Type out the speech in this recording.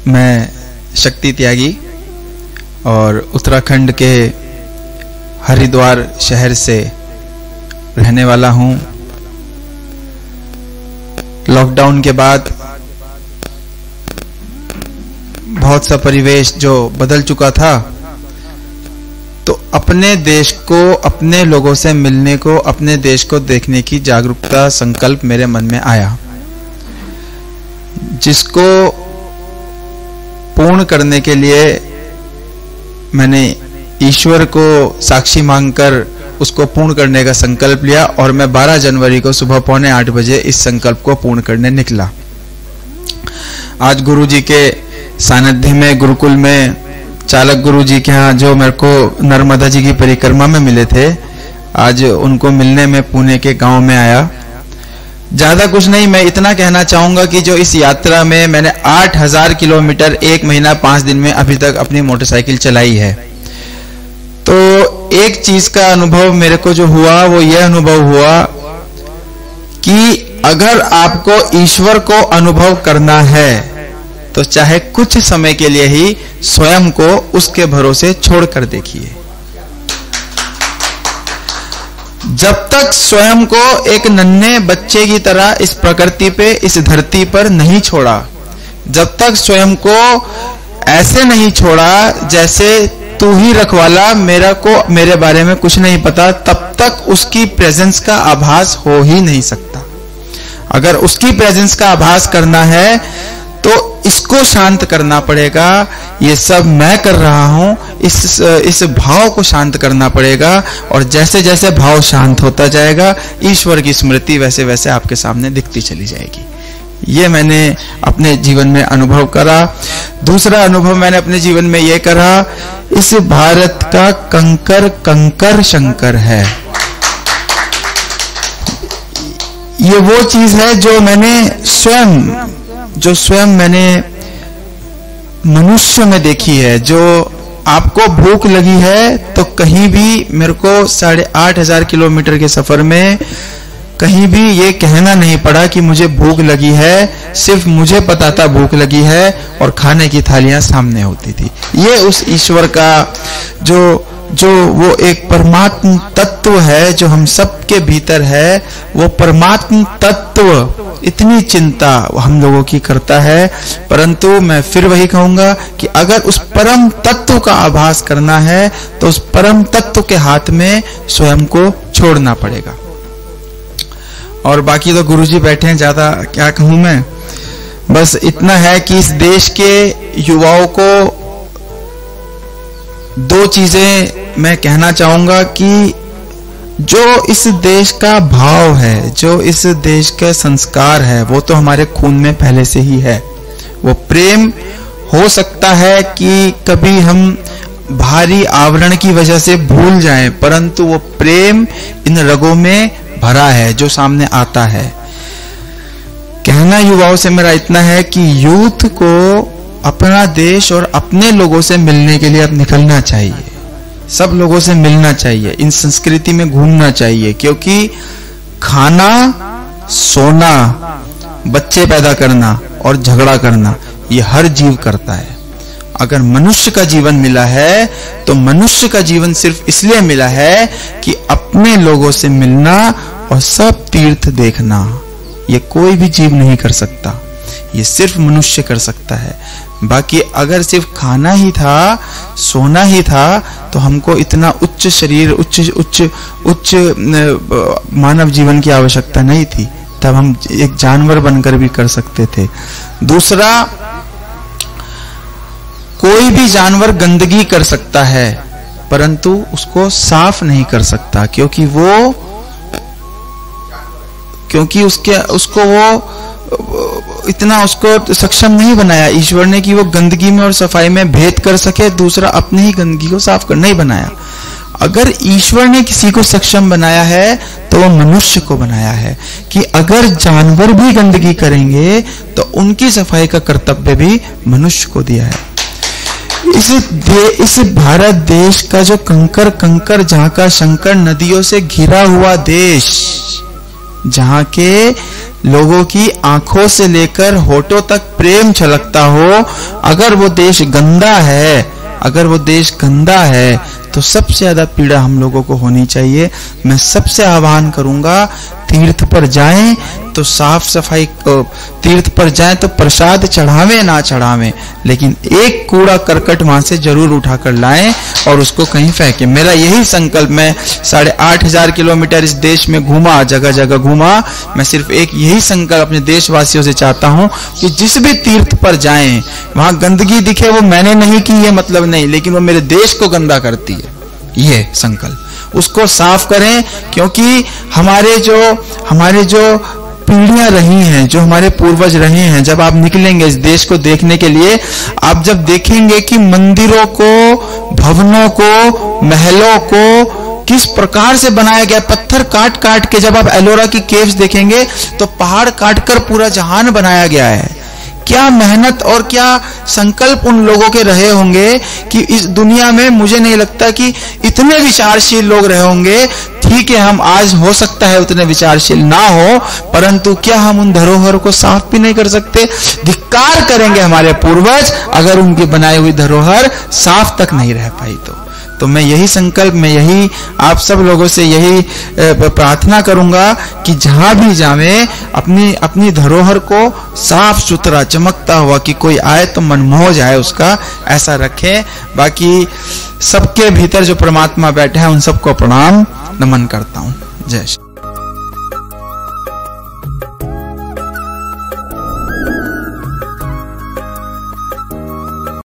मैं शक्ति त्यागी और उत्तराखंड के हरिद्वार शहर से रहने वाला हूं। लॉकडाउन के बाद बहुत सा परिवेश जो बदल चुका था, तो अपने देश को, अपने लोगों से मिलने को, अपने देश को देखने की जागरूकता, संकल्प मेरे मन में आया, जिसको पूर्ण करने के लिए मैंने ईश्वर को साक्षी मांगकर उसको पूर्ण करने का संकल्प लिया और मैं 12 जनवरी को सुबह 7:45 बजे इस संकल्प को पूर्ण करने निकला। आज गुरु जी के सानिध्य में, गुरुकुल में, चालक गुरु जी के यहाँ जो मेरे को नर्मदा जी की परिक्रमा में मिले थे, आज उनको मिलने में पुणे के गांव में आया। ज्यादा कुछ नहीं, मैं इतना कहना चाहूंगा कि जो इस यात्रा में मैंने 8000 किलोमीटर 1 महीना 5 दिन में अभी तक अपनी मोटरसाइकिल चलाई है, तो एक चीज का अनुभव मेरे को जो हुआ वो यह अनुभव हुआ कि अगर आपको ईश्वर को अनुभव करना है तो चाहे कुछ समय के लिए ही स्वयं को उसके भरोसे छोड़कर देखिए। जब तक स्वयं को एक नन्हे बच्चे की तरह इस प्रकृति पे, इस धरती पर नहीं छोड़ा, जब तक स्वयं को ऐसे नहीं छोड़ा जैसे तू ही रखवाला, मेरे बारे में कुछ नहीं पता, तब तक उसकी प्रेजेंस का आभास हो ही नहीं सकता। अगर उसकी प्रेजेंस का आभास करना है तो इसको शांत करना पड़ेगा। ये सब मैं कर रहा हूं, इस भाव को शांत करना पड़ेगा, और जैसे जैसे भाव शांत होता जाएगा ईश्वर की स्मृति वैसे वैसे आपके सामने दिखती चली जाएगी। ये मैंने अपने जीवन में अनुभव करा। दूसरा अनुभव मैंने अपने जीवन में ये करा, इस भारत का कंकर कंकर शंकर है। ये वो चीज है जो स्वयं मैंने मनुष्य में देखी है। जो आपको भूख लगी है तो कहीं भी, मेरे को 8500 किलोमीटर के सफर में कहीं भी ये कहना नहीं पड़ा कि मुझे भूख लगी है, सिर्फ मुझे पता था भूख लगी है और खाने की थालियां सामने होती थी। ये उस ईश्वर का जो वो एक परमात्म तत्व है जो हम सबके भीतर है, वो परमात्म तत्व इतनी चिंता हम लोगों की करता है। परंतु मैं फिर वही कहूंगा कि अगर उस परम तत्व का आभास करना है तो उस परम तत्व के हाथ में स्वयं को छोड़ना पड़ेगा। और बाकी तो गुरुजी बैठे हैं, ज्यादा क्या कहूं मैं, बस इतना है कि इस देश के युवाओं को 2 चीजें मैं कहना चाहूंगा कि जो इस देश का भाव है, जो इस देश के संस्कार है, वो तो हमारे खून में पहले से ही है। वो प्रेम हो सकता है कि कभी हम भारी आवरण की वजह से भूल जाएं, परंतु वो प्रेम इन रगों में भरा है जो सामने आता है। कहना युवाओं से मेरा इतना है कि यूथ को अपना देश और अपने लोगों से मिलने के लिए अब निकलना चाहिए। सब लोगों से मिलना चाहिए, इन संस्कृति में घूमना चाहिए, क्योंकि खाना, सोना, बच्चे पैदा करना और झगड़ा करना ये हर जीव करता है। अगर मनुष्य का जीवन मिला है तो मनुष्य का जीवन सिर्फ इसलिए मिला है कि अपने लोगों से मिलना और सब तीर्थ देखना। ये कोई भी जीव नहीं कर सकता, ये सिर्फ मनुष्य कर सकता है। बाकी अगर सिर्फ खाना ही था, सोना ही था, तो हमको इतना उच्च शरीर, उच्च मानव जीवन की आवश्यकता नहीं थी। तब हम एक जानवर बनकर भी कर सकते थे। दूसरा, कोई भी जानवर गंदगी कर सकता है परंतु उसको साफ नहीं कर सकता, क्योंकि उसको वो इतना उसको सक्षम नहीं बनाया ईश्वर ने कि वो गंदगी में और सफाई में भेद कर सके। दूसरा, अपनी ही गंदगी को साफ कर नहीं बनाया। अगर ईश्वर ने किसी को सक्षम बनाया है तो वो मनुष्य को बनाया है कि अगर जानवर भी गंदगी करेंगे तो उनकी सफाई का कर्तव्य भी मनुष्य को दिया है। इस भारत देश का जो कंकर जहां का शंकर नदियों से घिरा हुआ देश, जहां के लोगों की आंखों से लेकर होठों तक प्रेम छलकता हो, अगर वो देश गंदा है, अगर वो देश गंदा है, तो सबसे ज्यादा पीड़ा हम लोगों को होनी चाहिए। मैं सबसे आह्वान करूंगा, तीर्थ पर जाएं तो साफ सफाई, तीर्थ पर जाएं तो प्रसाद चढ़ावें ना चढ़ावें, लेकिन एक कूड़ा करकट वहां से जरूर उठाकर लाएं और उसको कहीं फेंकें। मेरा यही संकल्प, मैं 8,500 किलोमीटर इस देश में घूमा, जगह जगह घूमा, मैं सिर्फ एक यही संकल्प अपने देशवासियों से चाहता हूं कि जिस भी तीर्थ पर जाएं वहां गंदगी दिखे, वो मैंने नहीं की ये मतलब नहीं, लेकिन वो मेरे देश को गंदा करती है, ये संकल्प, उसको साफ करें। क्योंकि हमारे जो पीढ़ियां रही हैं, जो हमारे पूर्वज रहे हैं, जब आप निकलेंगे इस देश को देखने के लिए, आप जब देखेंगे कि मंदिरों को, भवनों को, महलों को किस प्रकार से बनाया गया, पत्थर काट काट के, जब आप एलोरा की केव्स देखेंगे तो पहाड़ काटकर पूरा जहान बनाया गया है। क्या मेहनत और क्या संकल्प उन लोगों के रहे होंगे कि इस दुनिया में मुझे नहीं लगता कि इतने विचारशील लोग रहे होंगे। ठीक है, हम आज हो सकता है उतने विचारशील ना हो, परंतु क्या हम उन धरोहर को साफ भी नहीं कर सकते? धिक्कार करेंगे हमारे पूर्वज अगर उनकी बनाई हुई धरोहर साफ तक नहीं रह पाई तो मैं यही संकल्प, मैं यही आप सब लोगों से यही प्रार्थना करूंगा कि जहां भी जावें अपनी धरोहर को साफ सुथरा चमकता हुआ, कि कोई आए तो मनमोह जाए उसका, ऐसा रखें। बाकी सबके भीतर जो परमात्मा बैठे हैं उन सबको प्रणाम नमन करता हूं। जय श्री।